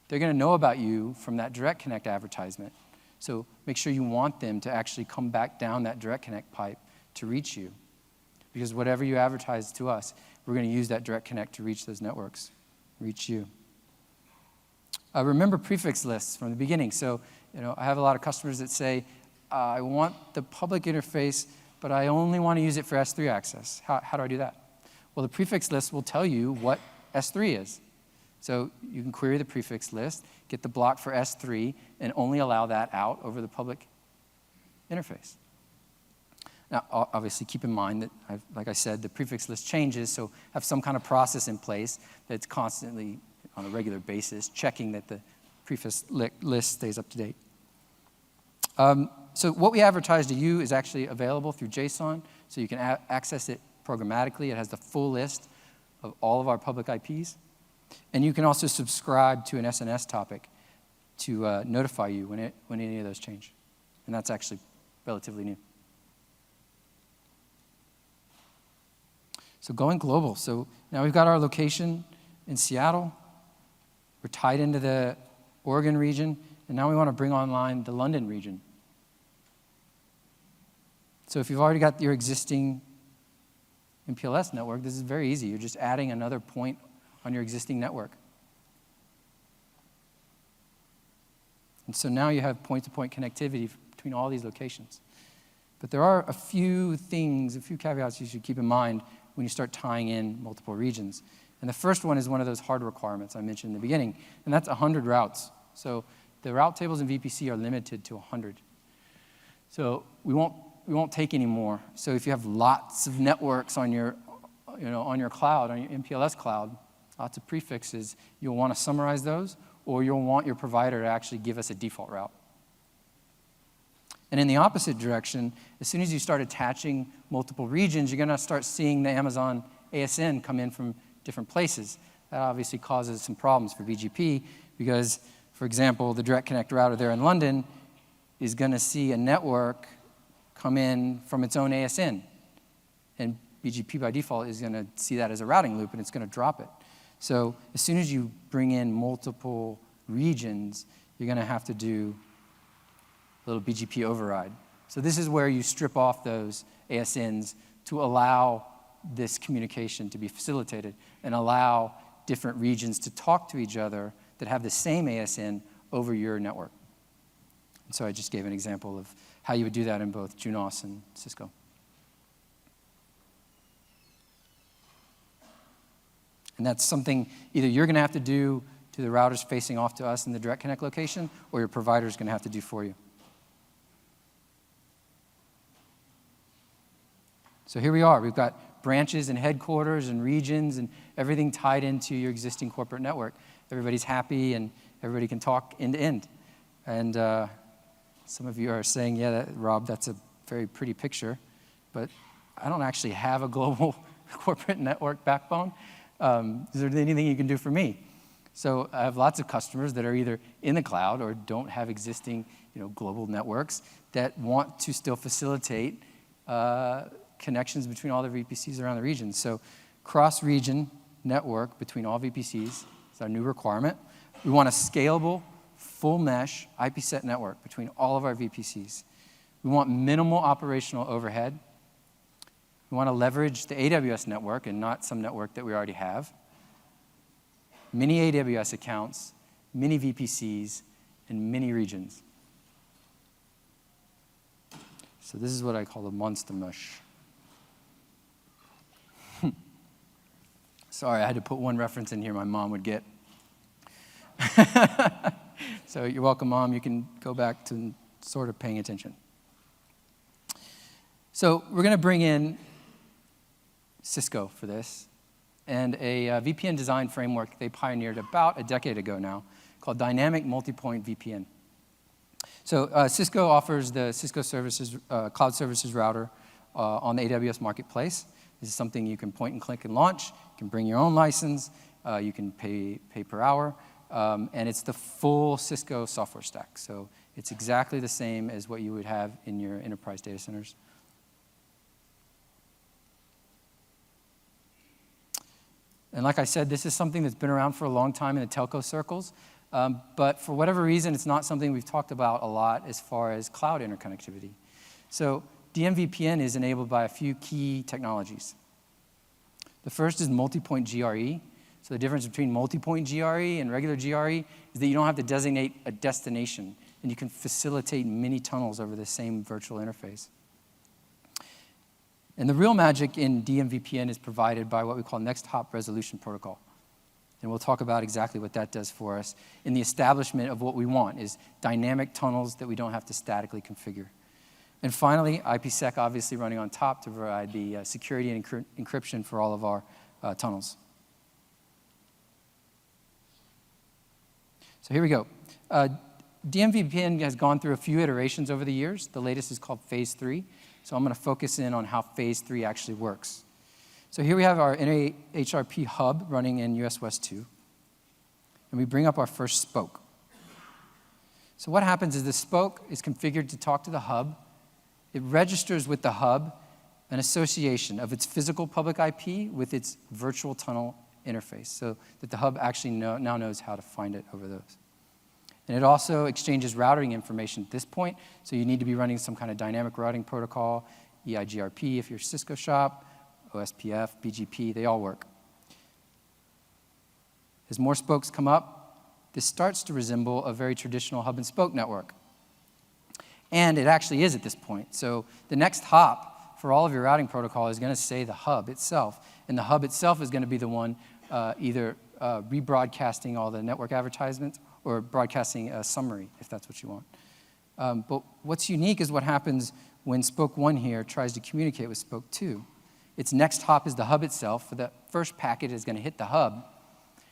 they're going to know about you from that Direct Connect advertisement. So make sure you want them to actually come back down that Direct Connect pipe to reach you. Because whatever you advertise to us, we're going to use that Direct Connect to reach those networks, reach you. Remember prefix lists from the beginning. So I have a lot of customers that say, I want the public interface, but I only want to use it for S3 access. How do I do that? Well, the prefix list will tell you what S3 is. So you can query the prefix list, get the block for S3, and only allow that out over the public interface. Now, obviously, keep in mind that, like I said, the prefix list changes, so have some kind of process in place that's constantly, on a regular basis, checking that the prefix list stays up to date. So what we advertise to you is actually available through JSON, so you can access it programmatically. It has the full list of all of our public IPs. And you can also subscribe to an SNS topic to notify you when any of those change. And that's actually relatively new. So going global. So now we've got our location in Seattle. We're tied into the Oregon region. And now we want to bring online the London region. So if you've already got your existing MPLS network, this is very easy. You're just adding another point on your existing network. And so now you have point-to-point connectivity between all these locations. But there are a few things, a few caveats you should keep in mind when you start tying in multiple regions. And the first one is one of those hard requirements I mentioned in the beginning, and that's 100 routes. So the route tables in VPC are limited to 100. So we won't take any more. So if you have lots of networks on your, on your cloud, on your MPLS cloud, lots of prefixes, you'll want to summarize those, or you'll want your provider to actually give us a default route. And in the opposite direction, as soon as you start attaching multiple regions, you're going to start seeing the Amazon ASN come in from different places. That obviously causes some problems for BGP because, for example, the Direct Connect router there in London is going to see a network come in from its own ASN. And BGP by default is going to see that as a routing loop, and it's going to drop it. So as soon as you bring in multiple regions, you're going to have to do a little BGP override. So this is where you strip off those ASNs to allow this communication to be facilitated and allow different regions to talk to each other that have the same ASN over your network. And so I just gave an example of how you would do that in both Junos and Cisco. And that's something either you're going to have to do to the routers facing off to us in the Direct Connect location, or your provider is going to have to do for you. So here we are. We've got branches and headquarters and regions and everything tied into your existing corporate network. Everybody's happy and everybody can talk end to end. And some of you are saying, yeah, Rob, that's a very pretty picture, but I don't actually have a global corporate network backbone. Is there anything you can do for me? So I have lots of customers that are either in the cloud or don't have existing global networks that want to still facilitate connections between all the VPCs around the region. So cross-region network between all VPCs is our new requirement. We want a scalable, full mesh IPsec network between all of our VPCs. We want minimal operational overhead. We want to leverage the AWS network and not some network that we already have. Many AWS accounts, many VPCs, and many regions. So this is what I call a monster mush. Sorry, I had to put one reference in here my mom would get. So you're welcome, Mom. You can go back to sort of paying attention. So we're going to bring in Cisco for this, and a VPN design framework they pioneered about a decade ago now called Dynamic Multipoint VPN. So Cisco offers the Cisco Services, Cloud Services Router on the AWS Marketplace. This is something you can point and click and launch. You can bring your own license. You can pay per hour. And it's the full Cisco software stack. So it's exactly the same as what you would have in your enterprise data centers. And like I said, this is something that's been around for a long time in the telco circles. But for whatever reason, it's not something we've talked about a lot as far as cloud interconnectivity. So DMVPN is enabled by a few key technologies. The first is multipoint GRE. So the difference between multipoint GRE and regular GRE is that you don't have to designate a destination, and you can facilitate many tunnels over the same virtual interface. And the real magic in DMVPN is provided by what we call Next Hop Resolution Protocol. And we'll talk about exactly what that does for us in the establishment of what we want is dynamic tunnels that we don't have to statically configure. And finally, IPsec obviously running on top to provide the security and encryption for all of our tunnels. So here we go. DMVPN has gone through a few iterations over the years. The latest is called Phase 3. So I'm going to focus in on how Phase 3 actually works. So here we have our NHRP hub running in US West 2. And we bring up our first spoke. So what happens is the spoke is configured to talk to the hub. It registers with the hub an association of its physical public IP with its virtual tunnel interface so that the hub actually now knows how to find it over those. And it also exchanges routing information at this point, so you need to be running some kind of dynamic routing protocol, EIGRP if you're Cisco shop, OSPF, BGP, they all work. As more spokes come up, this starts to resemble a very traditional hub and spoke network. And it actually is at this point. So the next hop for all of your routing protocol is going to say the hub itself. And the hub itself is going to be the one either rebroadcasting all the network advertisements or broadcasting a summary, if that's what you want. But what's unique is what happens when spoke 1 here tries to communicate with spoke 2. Its next hop is the hub itself. So that first packet is going to hit the hub.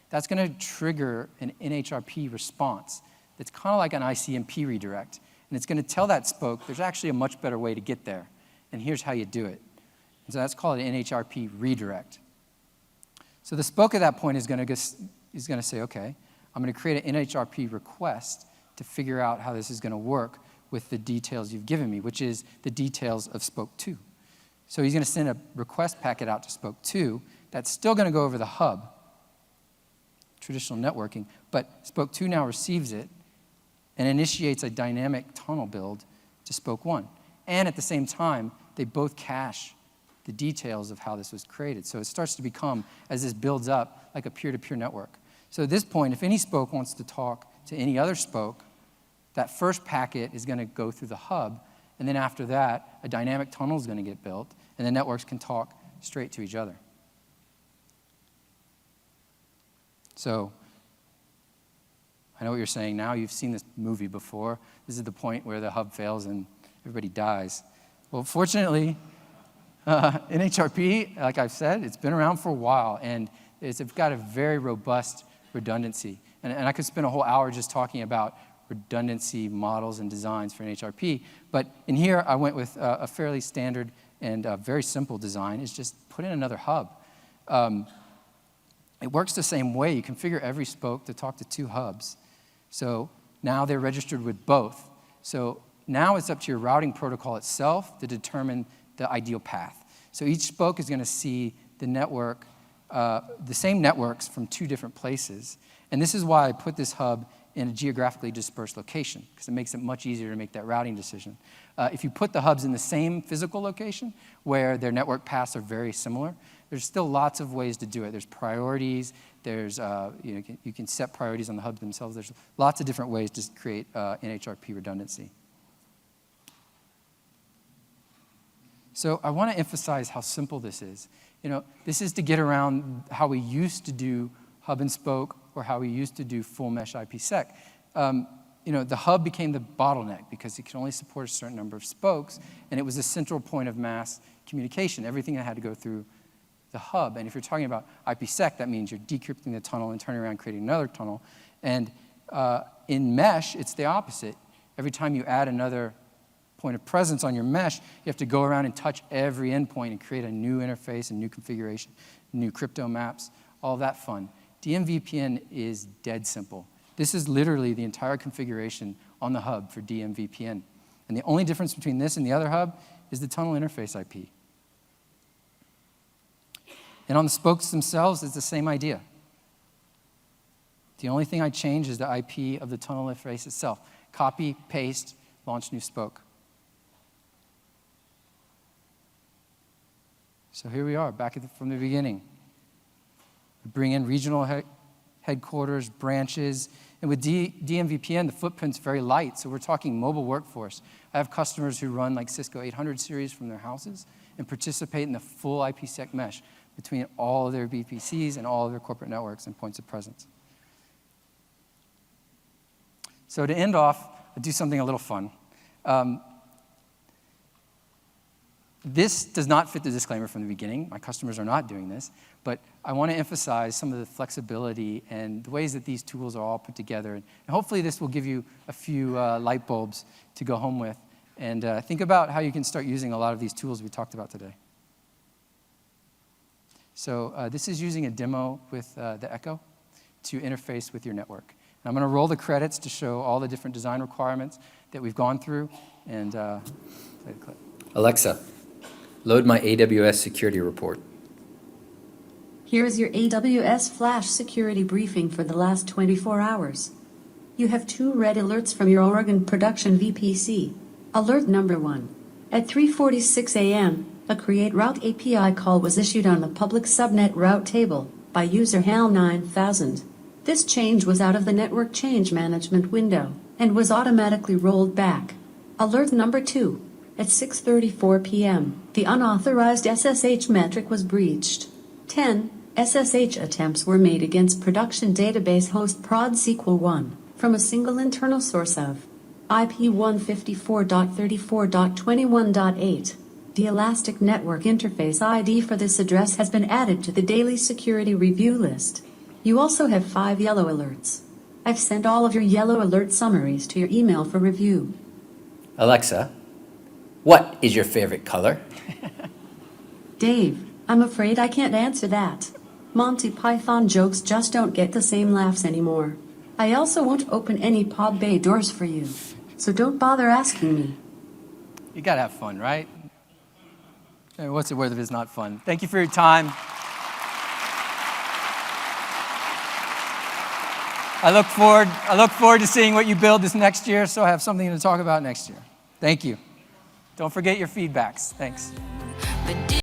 That's going to trigger an NHRP response that's kind of like an ICMP redirect. And it's going to tell that spoke there's actually a much better way to get there. And here's how you do it. And so that's called an NHRP redirect. So the spoke at that point is going to say, OK, I'm going to create an NHRP request to figure out how this is going to work with the details you've given me, which is the details of spoke 2. So he's going to send a request packet out to spoke 2. That's still going to go over the hub, traditional networking, but spoke 2 now receives it and initiates a dynamic tunnel build to spoke 1. And at the same time, they both cache the details of how this was created. So it starts to become, as this builds up, like a peer-to-peer network. So at this point, if any spoke wants to talk to any other spoke, that first packet is going to go through the hub, and then after that, a dynamic tunnel is going to get built, and the networks can talk straight to each other. So I know what you're saying now. You've seen this movie before. This is the point where the hub fails and everybody dies. Well, fortunately, NHRP, like I've said, it's been around for a while, and it's got a very robust redundancy. And I could spend a whole hour just talking about redundancy models and designs for NHRP. But in here, I went with a fairly standard and very simple design. Is just put in another hub. It works the same way. You configure every spoke to talk to 2 hubs. So now they're registered with both. So now it's up to your routing protocol itself to determine the ideal path. So each spoke is going to see the network, the same networks from 2 different places. And this is why I put this hub in a geographically dispersed location, because it makes it much easier to make that routing decision. If you put the hubs in the same physical location where their network paths are very similar, there's still lots of ways to do it. There's priorities. There's, you can set priorities on the hubs themselves. There's lots of different ways to create NHRP redundancy. So I want to emphasize how simple this is. This is to get around how we used to do hub and spoke or how we used to do full mesh IPsec. The hub became the bottleneck because it could only support a certain number of spokes, and it was a central point of mass communication. Everything that had to go through the hub. And if you're talking about IPsec, that means you're decrypting the tunnel and turning around and creating another tunnel. And in mesh, it's the opposite. Every time you add another point of presence on your mesh, you have to go around and touch every endpoint and create a new interface, a new configuration, new crypto maps, all that fun. DMVPN is dead simple. This is literally the entire configuration on the hub for DMVPN. And the only difference between this and the other hub is the tunnel interface IP. And on the spokes themselves, it's the same idea. The only thing I change is the IP of the tunnel interface itself. Copy, paste, launch new spoke. So here we are, back from the beginning. We bring in regional headquarters, branches, and with DMVPN, the footprint's very light, so we're talking mobile workforce. I have customers who run like Cisco 800 series from their houses and participate in the full IPsec mesh between all of their VPCs and all of their corporate networks and points of presence. So to end off, I'll do something a little fun. This does not fit the disclaimer from the beginning. My customers are not doing this, but I want to emphasize some of the flexibility and the ways that these tools are all put together. And hopefully this will give you a few light bulbs to go home with. And think about how you can start using a lot of these tools we talked about today. So this is using a demo with the Echo to interface with your network. And I'm going to roll the credits to show all the different design requirements that we've gone through. And play the clip. Alexa, load my AWS security report. Here is your AWS Flash security briefing for the last 24 hours. You have 2 red alerts from your Oregon production VPC. Alert number 1. At 3:46 a.m., a Create Route API call was issued on the public subnet route table by user HAL9000. This change was out of the network change management window and was automatically rolled back. Alert number 2. At 6:34 p.m., the unauthorized SSH metric was breached. 10 SSH attempts were made against production database host prod SQL1 from a single internal source of IP 154.34.21.8. The Elastic Network Interface ID for this address has been added to the daily security review list. You also have 5 yellow alerts. I've sent all of your yellow alert summaries to your email for review. Alexa, what is your favorite color? Dave, I'm afraid I can't answer that. Monty Python jokes just don't get the same laughs anymore. I also won't open any pod bay doors for you, so don't bother asking me. You gotta have fun, right? What's it worth if it's not fun? Thank you for your time. I look forward to seeing what you build this next year, so I have something to talk about next year. Thank you. Don't forget your feedbacks. Thanks.